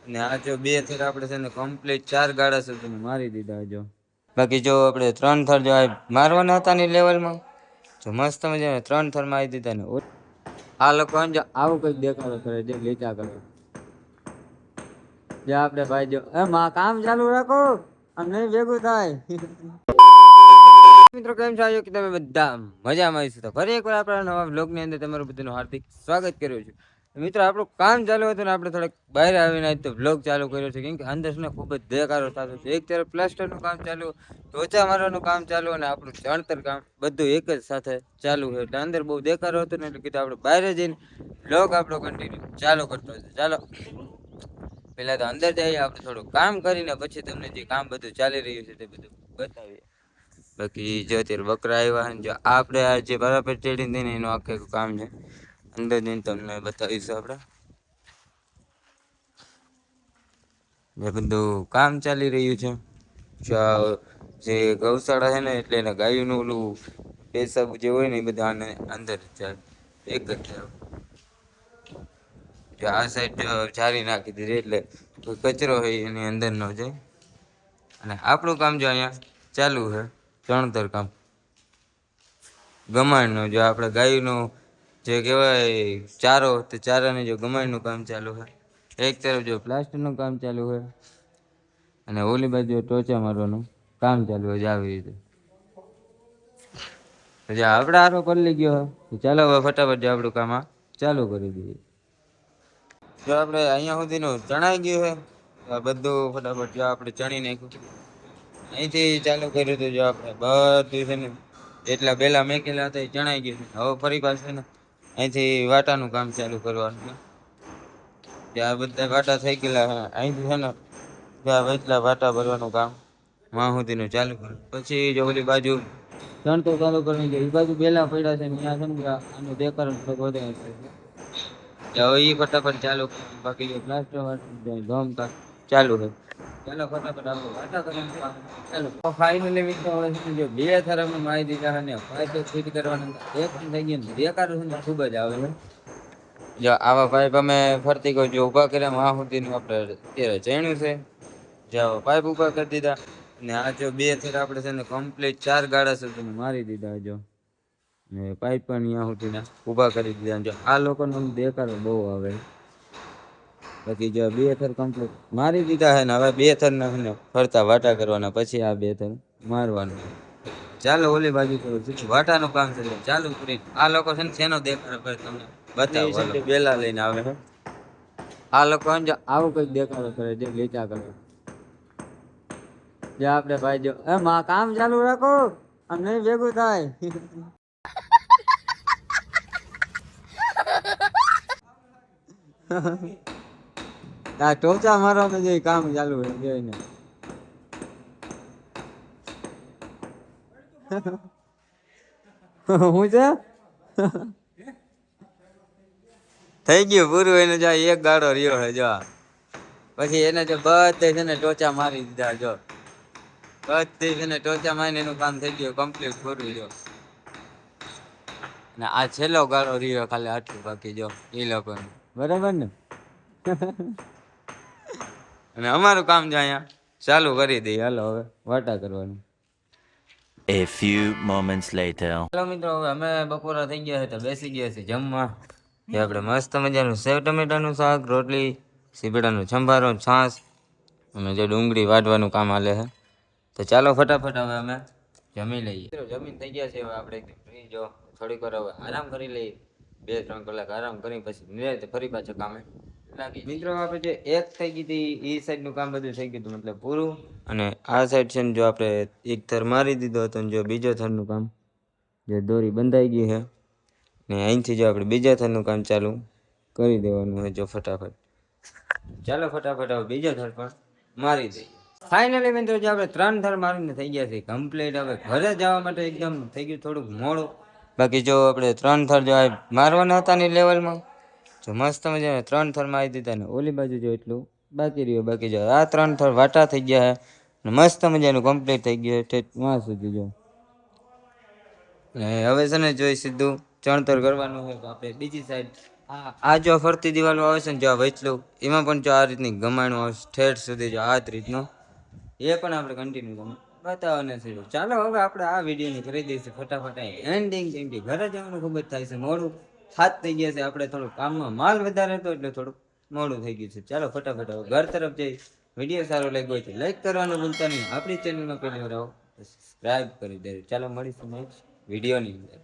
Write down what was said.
ને આ જો બે થર આપણે છે ને કમ્પ્લીટ 4 ગાડા સુધી મારી દીધા જો. બાકી જો આપણે 3 થર જો મારવાના હતા ની લેવલમાં જો મસ્ત મજાને 3 થર મારી દીધા ને આ લોકો જો આવું કઈક દેખાડો કરે જે લીચા કરે જે આપણે ભાઈ જો કામ ચાલુ રાખો આમ નહીં ભેગું થાય. મિત્રો કેમ છો કે તમે બધા મજામાં છો? તો ફરી એકવાર આપણા નવા બ્લોગની અંદર તમારું બધાનું હાર્દિક સ્વાગત કર્યું છે. મિત્રો આપણું કામ ચાલુ હતું ને આપણે થોડાક બહાર આવીને આજ તો બ્લોગ ચાલુ કર્યો છે કેમ કે અંદર ને ખૂબ જ દેખાડો થતો છે. એક તરફ પ્લાસ્ટરનું કામ ચાલુ, ટોચા મારવાનું કામ ચાલુ અને આપણું ચણતર કામ બધું એક જ સાથે ચાલુ છે. એટલે અંદર બહુ દેખાડો હતો ને એટલે કીધું આપણે બહાર જઈને બ્લોગ આપણો કન્ટિન્યુ ચાલુ કરતો હતો. ચાલો પેલા તો અંદર જઈએ, આપણે થોડું કામ કરીને પછી તમને જે કામ બધું ચાલી રહ્યું છે તે બધું બતાવીએ. બાકી જો અત્યારે બકરા આવ્યા ને જો આપણે આ જે બરાબર ચડી દઈને એનું આખું કામ છે. અંદર જઈને તમને બતાવીશું આપણે એ બધું કામ ચાલી રહ્યું છે. જે ગૌશાળા છે ને એટલે એના ગાયોનું ઓલું પેશાબ જે હોય ને એ બધા આને અંદર ચાલે એક જ જો આ સાઈડ જારી નાખી દીધી એટલે કચરો હોય એની અંદર ન જાય. અને આપણું કામ જો અહીંયા ચાલુ છે ચણતર કામ ગમાણનું. જો આપણે ગાયનું જે કહેવાય ચારો તે ચારાને જો ગમાણનું કામ ચાલુ છે. એક તરફ જો પ્લાસ્ટરનું કામ ચાલુ છે અને ઓલી બાજુ ટોચા મારવાનું કામ ચાલુ હોય આવી રીતે. આપણે આરો પલળી ગયો ચાલો હવે ફટાફટ આપણું કામ ચાલુ કરી દઈએ. જો આપણે અહીંયા સુધીનું ચણાઈ ગયું છે બધું ફટાફટ જો આપણે ચણી નાખ્યું. અહીંથી ચાલુ કર્યું હતું જો આપણે બધું છે ને જેટલા બેલા મેકેલા હતા એ ચણાઈ ગયું. હવે ફરી પાછું ને અહીંથી વાટાનું કામ ચાલુ કરવાનું. આ બધા વાટા થઈ ગયેલા અહીંથી છે ને એટલા વાટા ભરવાનું કામ માં સુધીનું ચાલુ કર્યું. પછી જો ઓલી બાજુ ચણતો ચાલુ કરવાની છે એ બાજુ બેલા પડ્યા છે ને ત્યાં છે ને આનું દેખાડો વધારે હવે એ ફટાફટ ચાલુ. બાકી જો પ્લાસ્ટર ધોમ ચાલુ છે. ચાલો ફટાફટ આપણે વાટા કરવાનું કામ ચાલુ. ફાઇનલી મિત્રો હવે જો બે થર અમે મારી દીધા અને પાઇપ ફિટ કરવાના એક પણ થઈ ગયું ને દેખાડો છે ને ખૂબ જ આવે છે. જો આવા પાઇપ અમે ફરતી કોઈ જો ઊભા કર્યા માં સુધીનું આપણે અત્યારે ચણ્યું છે. જો પાઇપ ઊભા કરી દીધા ને આ જો બે થર આપણે છે ને કમ્પ્લીટ 4 ગાડા સુધી મારી દીધા. જો ને પાઇપ પણ અહીંયા સુધી ઊભા કરી દીધા. જો આ લોકોનો દેખાડો બહુ આવે. બાકી જો બે થર કમ્પ્લીટ મારી દીધા છે ને હવે બે થર ને ફરતા વાટા કરવાના પછી આ બે થર મારવાનું. ચાલો ઓલી બાજુ વાટાનું કામ છે ચાલુ કરી. આ લોકો છે ને શેનો દેખાડો કરે તમને બતાવો. બેલા લઈને આવે છે આ લોકો આવું કઈક દેખાડો કરે જે લીચા કરે જે આપણે ભાઈ જો કામ ચાલુ રાખો આમ નહીં ભેગું થાય. આ ટોચા મારવાનું જે કામ ચાલુ છે જોઈને હું છે થઈ ગયું પૂરું. એને જો એક ગાડો રહ્યો છે જો પછી એને જો બધે છે ને ટોચા મારી દીધા. જો બધી છે ને ટોચા મારીને એનું કામ થઈ ગયું કમ્પ્લીટ પૂરું. જો ને આ છેલ્લો ગાળો રહ્યો ખાલી આટલું બાકી જો એ લોકોનું બરાબર ને. અને અમારું કામ જો અહીંયા ચાલુ કરી દઈએ. હાલો હવે વાટા કરવાનું. A few moments later. Hello મિત્રો, હવે અમે બપોરા થઈ ગયા છે તો બેસી ગયા છે જમવા. એ આપણે મસ્ત મજાનું સેવ ટમેટાનું શાક, રોટલી, સીબડાનું સંભારો, છાશ અને જે ડુંગળી વાટવાનું કામ હાલે છે. તો ચાલો ફટાફટ હવે અમે જમી લઈએ. જમીન થઈ ગયા છે હવે આપણે ફ્રી જો થોડીક વાર હવે આરામ કરી લઈએ. 2-3 કલાક આરામ કરી પછી નિરાંતે ફરી પાછા કામે લાગી. મિત્રો આપણે જે એક થઈ ગઈ હતી એ સાઈડનું કામ બધું થઈ ગયું હતું મતલબ પૂરું. અને આ સાઈડ છે ને જો આપણે એક થર મારી દીધો હતો ને જો બીજો થરનું કામ જે દોરી બંધાઈ ગઈ છે ને અહીંથી જો આપણે બીજા થરનું કામ ચાલુ કરી દેવાનું હોય. જો ફટાફટ ચાલો ફટાફટ હવે બીજો થર પણ મારી દઈએ. ફાઇનલી મિત્રો જે આપણે 3 થર મારીને થઈ ગયા છે કમ્પ્લીટ. હવે ઘરે જવા માટે એકદમ થઈ ગયું થોડુંક મોડું. બાકી જો આપણે 3 થર જો મારવાના હતા ની લેવલમાં જો મસ્ત મજાને 3 થર મારી દીધા ને ઓલી બાજુ જો એટલું બાકી રહ્યું. બાકી જો આ 3 થર વાટા થઈ ગયા છે ને મસ્ત મજાનું કમ્પ્લીટ થઈ ગયું છે ત્યાં સુધી. જો હવે છે ને જોઈ સીધું ચણતર કરવાનું હોય તો આપણે બીજી સાઈડ આ જો ફરતી દિવાલો આવે છે ને જો આ વચલું એમાં પણ જો આ રીતની ગમાણું આવે છે ઠેઠ સુધી જો આ જ રીતનો એ પણ આપણે કન્ટિન્યુ તમને બતાવવાના છે. ચાલો હવે આપણે આ વિડીયોની કરી દઈશું ફટાફટ એન્ડિંગ, કેમ કે ઘરે જવાનું ખૂબ જ થાય છે, મોડું હાથ થઈ ગયા છે, આપણે થોડું કામમાં માલ વધારે હતો એટલે થોડુંક મોડું થઈ ગયું છે. ચાલો ફટાફટ હવે ઘર તરફ જઈ. વિડીયો સારો લાગ્યો હોય તો લાઈક કરવાનું ભૂલતા નહીં, આપણી ચેનલમાં પહેલી વાર આવો સબસ્ક્રાઈબ કરી દેજો. ચાલો મળીશું નેક્સ્ટ વિડીયોની અંદર.